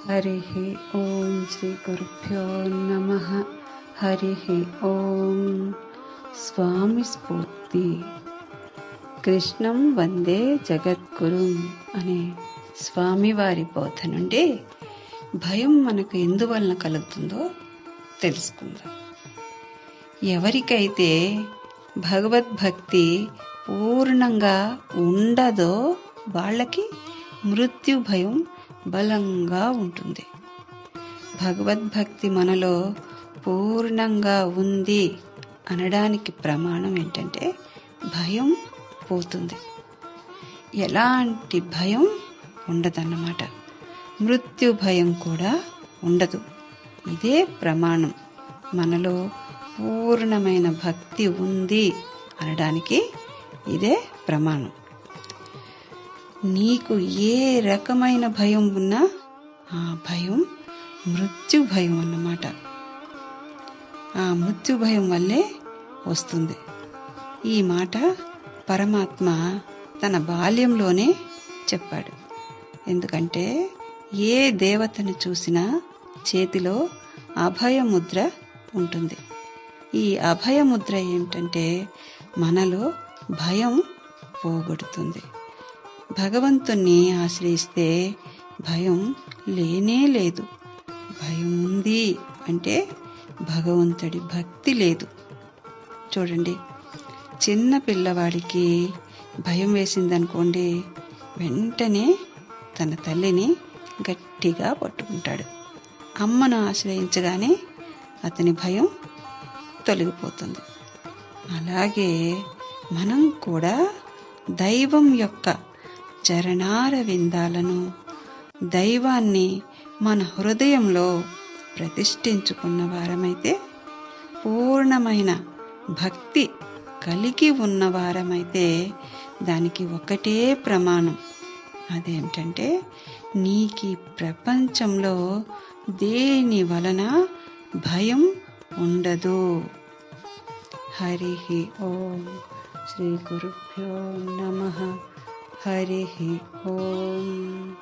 హరి ఓం శ్రీ గురుభ్యో నమః. హరి ఓం. స్వామి స్ఫూర్తి. కృష్ణం వందే జగద్గురుం అనే స్వామివారి బోధ నుండి భయం మనకు ఎందువలన కలుగుతుందో తెలుసుకుందాం. ఎవరికైతే భగవద్భక్తి పూర్ణంగా ఉండదో వాళ్ళకి మృత్యు భయం బలంగా ఉంటుంది. భగవద్భక్తి మనలో పూర్ణంగా ఉంది అనడానికి ప్రమాణం ఏంటంటే భయం పోతుంది. ఎలాంటి భయం ఉండదన్నమాట. మృత్యు భయం కూడా ఉండదు. ఇదే ప్రమాణం. మనలో పూర్ణమైన భక్తి ఉంది అనడానికి ఇదే ప్రమాణం. నీకు ఏ రకమైన భయం ఉన్నా ఆ భయం మృత్యు భయం అన్నమాట. ఆ మృత్యు భయం వల్లే వస్తుంది. ఈ మాట పరమాత్మ తన బాల్యంలోనే చెప్పాడు. ఎందుకంటే ఏ దేవతను చూసినా చేతిలో అభయముద్ర ఉంటుంది. ఈ అభయముద్ర ఏమిటంటే మనలో భయం పోగొడుతుంది. భగవంతుణ్ణి ఆశ్రయిస్తే భయం లేనే లేదు. భయం ఉంది అంటే భగవంతుడి భక్తి లేదు. చూడండి, చిన్న పిల్లవాడికి భయం వేసిందనుకోండి, వెంటనే తన తల్లిని గట్టిగా పట్టుకుంటాడు. అమ్మను ఆశ్రయించగానే అతని భయం తొలగిపోతుంది. అలాగే మనం కూడా దైవం యొక్క చరణార విందాలను, దైవాన్ని మన హృదయంలో ప్రతిష్ఠించుకున్న వారమైతే, పూర్ణమైన భక్తి కలిగి ఉన్నవారమైతే దానికి ఒకటే ప్రమాణం. అదేంటంటే నీకు ప్రపంచంలో దేని వలన భయం ఉండదు. హరి ఓం. శ్రీ గురుభ్యో నమః. హరి ఓం.